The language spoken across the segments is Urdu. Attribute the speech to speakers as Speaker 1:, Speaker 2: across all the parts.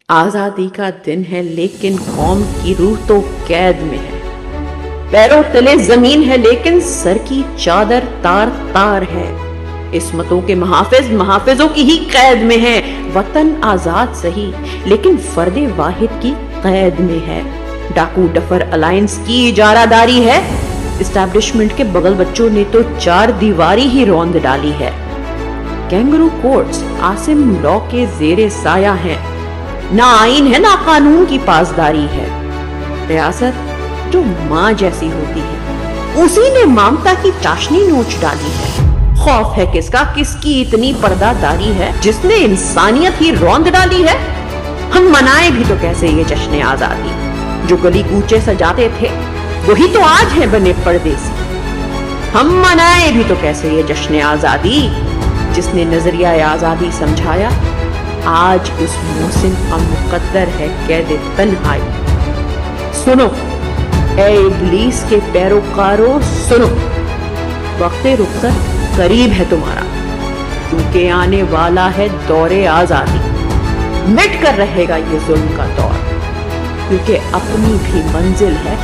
Speaker 1: آزادی کا دن ہے لیکن قوم کی روح تو قید میں ہے. پیروں تلے زمین ہے لیکن سر کی چادر تار تار ہے. عصمتوں کے محافظ محافظوں کی ہی قید میں ہیں. وطن آزاد سہی لیکن فرد واحد کی قید میں ہے. ڈاکو ڈفر الائنس کی اجارہ داری ہے. اسٹیبلشمنٹ کے بغل بچوں نے تو چار دیواری ہی روند ڈالی ہے. کینگرو کورٹس عاصم لا کے زیر سایہ ہیں. نہ آئین ہے نہ قانون کی پاسداری ہے. ریاست جو ماں جیسی ہوتی ہے اسی نے ممتا کی چاشنی نوچ ڈالی ہے. خوف ہے کس کا، کس کی اتنی پردہ داری ہے جس نے انسانیت ہی روند ڈالی ہے. ہم منائے بھی تو کیسے یہ جشن آزادی، جو گلی کوچے سجاتے تھے وہی تو آج ہے بنے پردیسی. ہم منائے بھی تو کیسے یہ جشن آزادی، جس نے نظریہ آزادی سمجھایا آج اس موسم کا مقدر ہے قید تنہائی. سنو اے ابلیس کے پیروکاروں سنو، وقت رخصت قریب ہے تمہارا، کیونکہ آنے والا ہے دور آزادی. مٹ کر رہے گا یہ ظلم کا دور، کیونکہ اپنی بھی منزل ہے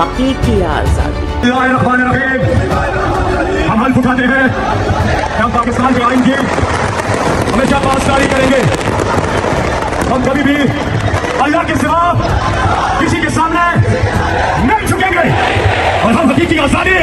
Speaker 1: حقیقی آزادی.
Speaker 2: اللہ الرحمن الرحیم. ہم حلف اٹھاتے ہیں کہ ہم پاکستان کے آئین کی ہمیشہ پاسداری کریں گے. ہم کبھی بھی اللہ کے سوا کسی کے سامنے نہیں جھکیں گے، اور ہم حقیقی آزادی